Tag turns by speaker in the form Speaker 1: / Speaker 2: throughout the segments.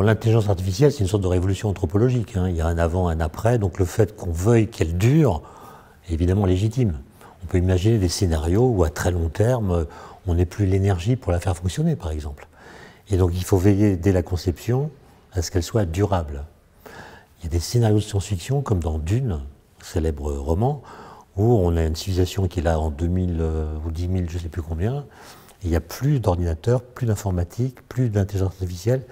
Speaker 1: l'intelligence artificielle, c'est une sorte de révolution anthropologique, hein. Il y a un avant, un après, donc le fait qu'on veuille qu'elle dure est évidemment légitime. On peut imaginer des scénarios où à très long terme, on n'ait plus l'énergie pour la faire fonctionner, par exemple. Et donc il faut veiller dès la conception à ce qu'elle soit durable. Il y a des scénarios de science-fiction, comme dans Dune, célèbre roman, où on a une civilisation qui est là en 2000 ou 10 000, je ne sais plus combien, et il n'y a plus d'ordinateur, plus d'informatique, plus d'intelligence artificielle.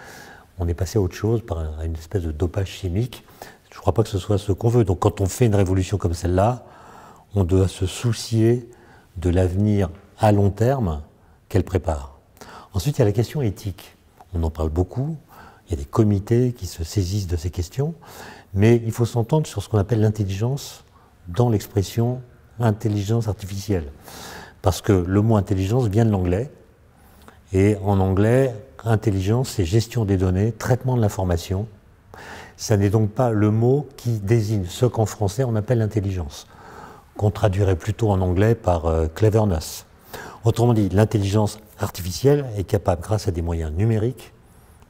Speaker 1: On est passé à autre chose, à une espèce de dopage chimique. Je ne crois pas que ce soit ce qu'on veut. Donc quand on fait une révolution comme celle-là, on doit se soucier de l'avenir à long terme qu'elle prépare. Ensuite, il y a la question éthique. On en parle beaucoup, il y a des comités qui se saisissent de ces questions, mais il faut s'entendre sur ce qu'on appelle l'intelligence dans l'expression intelligence artificielle. Parce que le mot intelligence vient de l'anglais, et en anglais, intelligence, c'est gestion des données, traitement de l'information. Ça n'est donc pas le mot qui désigne ce qu'en français on appelle l'intelligence, qu'on traduirait plutôt en anglais par cleverness. Autrement dit, l'intelligence artificielle est capable, grâce à des moyens numériques,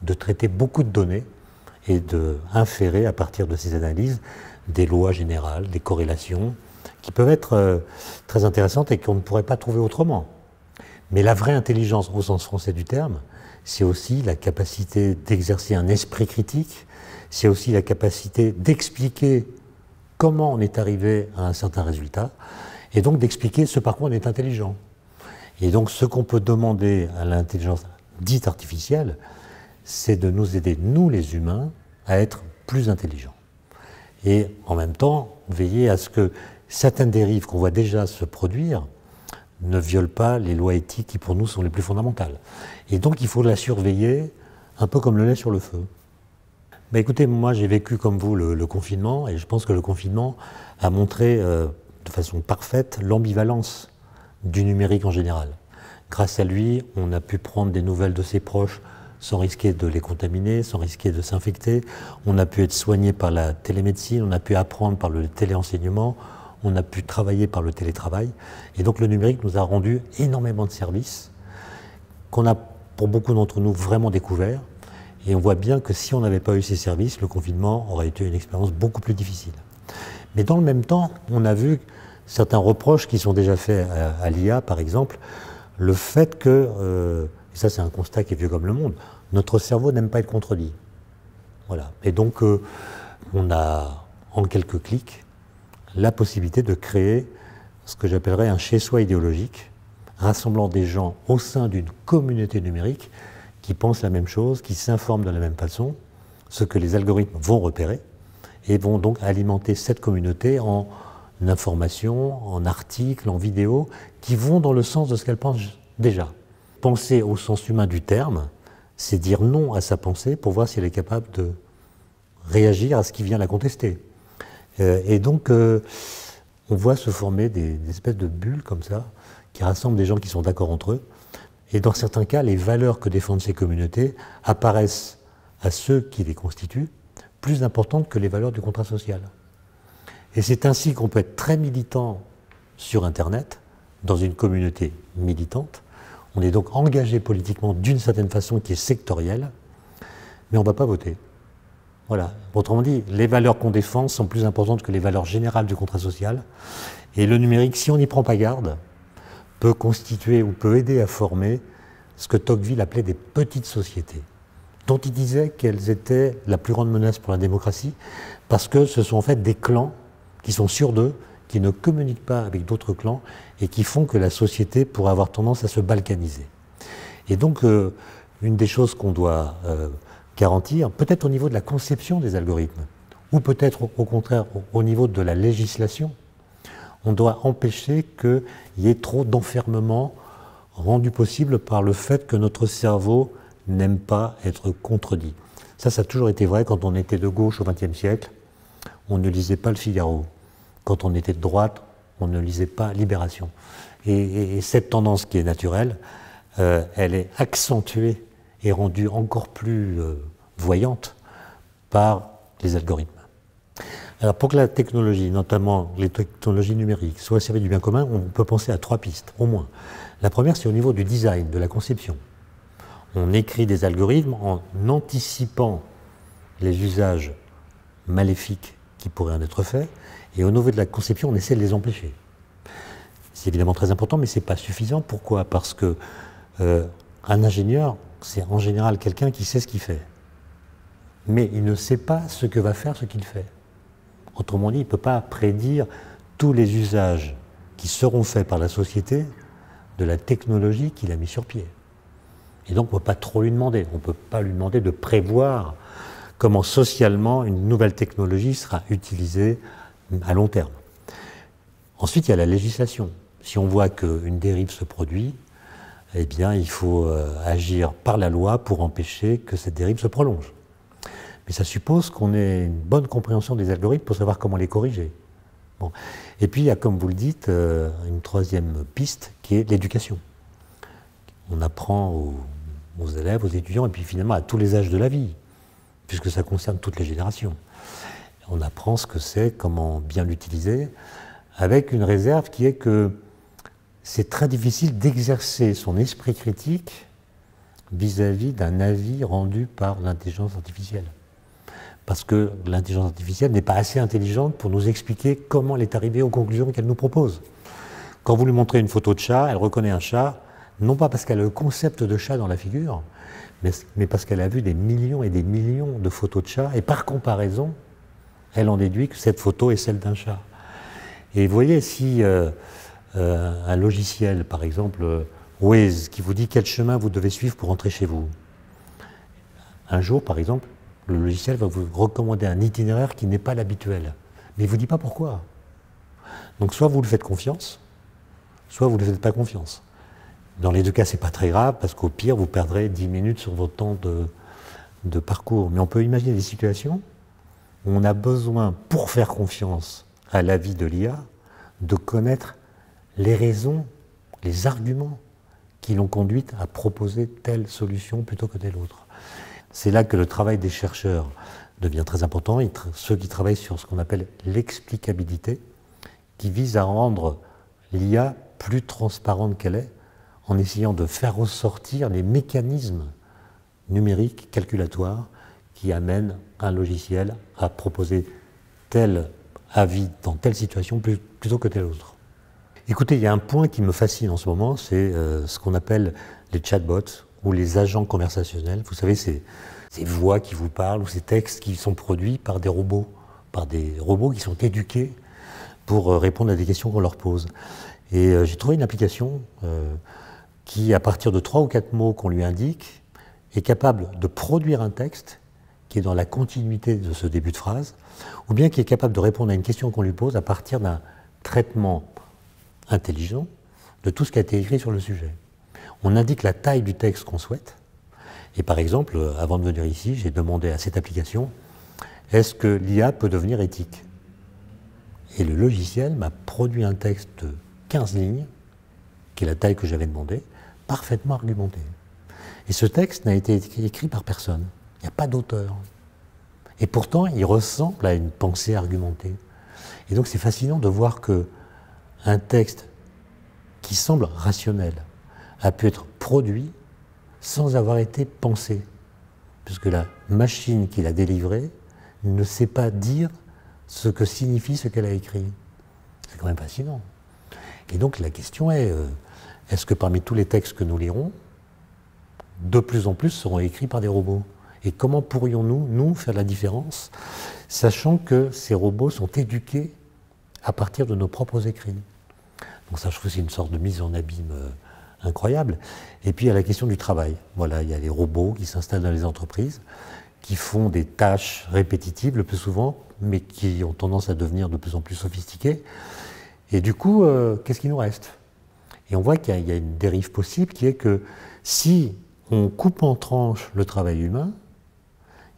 Speaker 1: de traiter beaucoup de données et d'inférer à partir de ces analyses des lois générales, des corrélations, qui peuvent être très intéressantes et qu'on ne pourrait pas trouver autrement. Mais la vraie intelligence, au sens français du terme, c'est aussi la capacité d'exercer un esprit critique, c'est aussi la capacité d'expliquer comment on est arrivé à un certain résultat, et donc d'expliquer ce par quoi on est intelligent. Et donc ce qu'on peut demander à l'intelligence dite artificielle, c'est de nous aider, nous les humains, à être plus intelligents. Et en même temps, veiller à ce que certaines dérives qu'on voit déjà se produire ne violent pas les lois éthiques qui pour nous sont les plus fondamentales. Et donc il faut la surveiller un peu comme le lait sur le feu. Ben écoutez, moi j'ai vécu comme vous le confinement, et je pense que le confinement a montré de façon parfaite l'ambivalence du numérique en général. Grâce à lui, on a pu prendre des nouvelles de ses proches sans risquer de les contaminer, sans risquer de s'infecter. On a pu être soigné par la télémédecine, on a pu apprendre par le téléenseignement, on a pu travailler par le télétravail. Et donc le numérique nous a rendu énormément de services qu'on a, pour beaucoup d'entre nous, vraiment découverts. Et on voit bien que si on n'avait pas eu ces services, le confinement aurait été une expérience beaucoup plus difficile. Mais dans le même temps, on a vu certains reproches qui sont déjà faits à l'IA, par exemple, le fait que, et ça c'est un constat qui est vieux comme le monde, notre cerveau n'aime pas être contredit. Voilà. Et donc, on a, en quelques clics, la possibilité de créer ce que j'appellerais un chez-soi idéologique, rassemblant des gens au sein d'une communauté numérique qui pensent la même chose, qui s'informent de la même façon, ce que les algorithmes vont repérer, et vont donc alimenter cette communauté en informations, en articles, en vidéos, qui vont dans le sens de ce qu'elle pense déjà. Penser au sens humain du terme, c'est dire non à sa pensée pour voir si elle est capable de réagir à ce qui vient la contester. Et donc, on voit se former des espèces de bulles comme ça, qui rassemblent des gens qui sont d'accord entre eux. Et dans certains cas, les valeurs que défendent ces communautés apparaissent à ceux qui les constituent plus importantes que les valeurs du contrat social. Et c'est ainsi qu'on peut être très militant sur Internet, dans une communauté militante. On est donc engagé politiquement d'une certaine façon qui est sectorielle, mais on ne va pas voter. Voilà. Autrement dit, les valeurs qu'on défend sont plus importantes que les valeurs générales du contrat social. Et le numérique, si on n'y prend pas garde, peut constituer ou peut aider à former ce que Tocqueville appelait des petites sociétés, dont il disait qu'elles étaient la plus grande menace pour la démocratie, parce que ce sont en fait des clans qui sont sûrs d'eux, qui ne communiquent pas avec d'autres clans, et qui font que la société pourrait avoir tendance à se balkaniser. Et donc, une des choses qu'on doit garantir, peut-être au niveau de la conception des algorithmes, ou peut-être au contraire au niveau de la législation, on doit empêcher qu'il y ait trop d'enfermement rendu possible par le fait que notre cerveau n'aime pas être contredit. Ça a toujours été vrai quand on était de gauche au XXe siècle, on ne lisait pas le Figaro. Quand on était de droite, on ne lisait pas Libération. Et cette tendance qui est naturelle, elle est accentuée et rendue encore plus voyante par les algorithmes. Alors pour que la technologie, notamment les technologies numériques, soit au service du bien commun, on peut penser à 3 pistes, au moins. La première, c'est au niveau du design, de la conception. On écrit des algorithmes en anticipant les usages maléfiques qui pourraient en être faits, et au niveau de la conception, on essaie de les empêcher. C'est évidemment très important, mais ce n'est pas suffisant. Pourquoi? Parce que un ingénieur, c'est en général quelqu'un qui sait ce qu'il fait. Mais il ne sait pas ce que va faire ce qu'il fait. Autrement dit, il ne peut pas prédire tous les usages qui seront faits par la société de la technologie qu'il a mis sur pied. Et donc, on ne peut pas trop lui demander. On ne peut pas lui demander de prévoir comment socialement une nouvelle technologie sera utilisée à long terme. Ensuite, il y a la législation. Si on voit qu'une dérive se produit, eh bien, il faut agir par la loi pour empêcher que cette dérive se prolonge. Mais ça suppose qu'on ait une bonne compréhension des algorithmes pour savoir comment les corriger. Bon. Et puis, il y a, comme vous le dites, une troisième piste qui est l'éducation. On apprend aux élèves, aux étudiants, et puis finalement à tous les âges de la vie, puisque ça concerne toutes les générations. On apprend ce que c'est, comment bien l'utiliser, avec une réserve qui est que c'est très difficile d'exercer son esprit critique vis-à-vis d'un avis rendu par l'intelligence artificielle. Parce que l'intelligence artificielle n'est pas assez intelligente pour nous expliquer comment elle est arrivée aux conclusions qu'elle nous propose. Quand vous lui montrez une photo de chat, elle reconnaît un chat, non pas parce qu'elle a le concept de chat dans la figure, mais parce qu'elle a vu des millions et des millions de photos de chats, et par comparaison, elle en déduit que cette photo est celle d'un chat. Et vous voyez, si un logiciel, par exemple Waze, qui vous dit quel chemin vous devez suivre pour rentrer chez vous, un jour, par exemple, le logiciel va vous recommander un itinéraire qui n'est pas l'habituel. Mais il ne vous dit pas pourquoi. Donc soit vous lui faites confiance, soit vous ne lui faites pas confiance. Dans les deux cas, ce n'est pas très grave, parce qu'au pire, vous perdrez 10 minutes sur votre temps de parcours. Mais on peut imaginer des situations où on a besoin, pour faire confiance à l'avis de l'IA, de connaître les raisons, les arguments qui l'ont conduite à proposer telle solution plutôt que telle autre. C'est là que le travail des chercheurs devient très important, ceux qui travaillent sur ce qu'on appelle l'explicabilité, qui vise à rendre l'IA plus transparente qu'elle est, en essayant de faire ressortir les mécanismes numériques, calculatoires, qui amènent un logiciel à proposer tel avis dans telle situation plutôt que telle autre. Écoutez, il y a un point qui me fascine en ce moment, c'est ce qu'on appelle les chatbots ou les agents conversationnels. Vous savez, ces voix qui vous parlent ou ces textes qui sont produits par des robots qui sont éduqués pour répondre à des questions qu'on leur pose. Et j'ai trouvé une application qui, à partir de 3 ou 4 mots qu'on lui indique, est capable de produire un texte qui est dans la continuité de ce début de phrase, ou bien qui est capable de répondre à une question qu'on lui pose à partir d'un traitement intelligent de tout ce qui a été écrit sur le sujet. On indique la taille du texte qu'on souhaite, et par exemple, avant de venir ici, j'ai demandé à cette application, est-ce que l'IA peut devenir éthique? Et le logiciel m'a produit un texte de 15 lignes, qui est la taille que j'avais demandé, parfaitement argumenté. Et ce texte n'a été écrit par personne. Il n'y a pas d'auteur. Et pourtant, il ressemble à une pensée argumentée. Et donc c'est fascinant de voir qu'un texte qui semble rationnel a pu être produit sans avoir été pensé, puisque la machine qui l'a délivré ne sait pas dire ce que signifie ce qu'elle a écrit. C'est quand même fascinant. Et donc la question est, est-ce que parmi tous les textes que nous lirons, de plus en plus seront écrits par des robots? Et comment pourrions-nous, nous, faire la différence, sachant que ces robots sont éduqués à partir de nos propres écrits? Donc ça, je trouve que c'est une sorte de mise en abîme incroyable. Et puis il y a la question du travail. Voilà, il y a les robots qui s'installent dans les entreprises, qui font des tâches répétitives le plus souvent, mais qui ont tendance à devenir de plus en plus sophistiquées. Et du coup, qu'est-ce qui nous reste? Et on voit qu'il y a une dérive possible qui est que si on coupe en tranches le travail humain,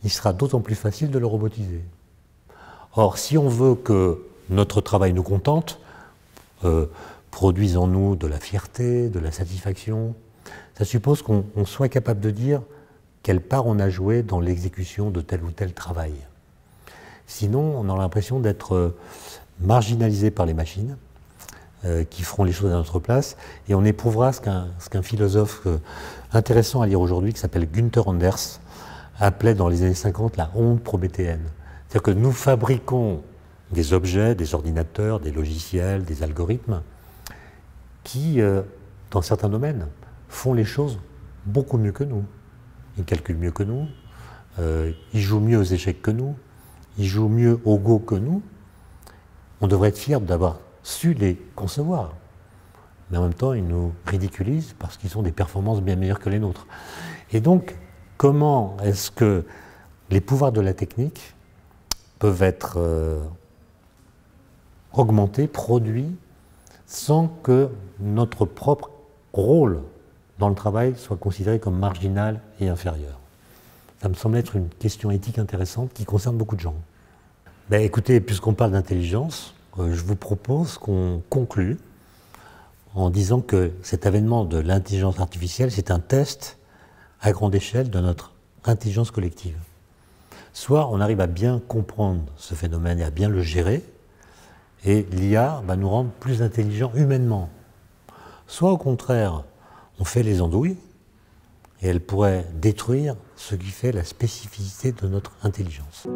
Speaker 1: il sera d'autant plus facile de le robotiser. Or, si on veut que notre travail nous contente, produise en nous de la fierté, de la satisfaction, ça suppose qu'on soit capable de dire quelle part on a joué dans l'exécution de tel ou tel travail. Sinon, on a l'impression d'être marginalisé par les machines qui feront les choses à notre place, et on éprouvera ce qu'un philosophe intéressant à lire aujourd'hui, qui s'appelle Günther Anders, appelait dans les années 50 la honte probétéenne. C'est-à-dire que nous fabriquons des objets, des ordinateurs, des logiciels, des algorithmes qui, dans certains domaines, font les choses beaucoup mieux que nous. Ils calculent mieux que nous, ils jouent mieux aux échecs que nous, ils jouent mieux au Go que nous. On devrait être fiers d'avoir su les concevoir. Mais en même temps, ils nous ridiculisent parce qu'ils ont des performances bien meilleures que les nôtres. Et donc, comment est-ce que les pouvoirs de la technique peuvent être augmentés, produits, sans que notre propre rôle dans le travail soit considéré comme marginal et inférieur? Ça me semble être une question éthique intéressante qui concerne beaucoup de gens. Ben, écoutez, puisqu'on parle d'intelligence, je vous propose qu'on conclue en disant que cet avènement de l'intelligence artificielle, c'est un test à grande échelle de notre intelligence collective. Soit on arrive à bien comprendre ce phénomène et à bien le gérer, et l'IA va nous rendre plus intelligents humainement. Soit au contraire, on fait les andouilles, et elle pourrait détruire ce qui fait la spécificité de notre intelligence.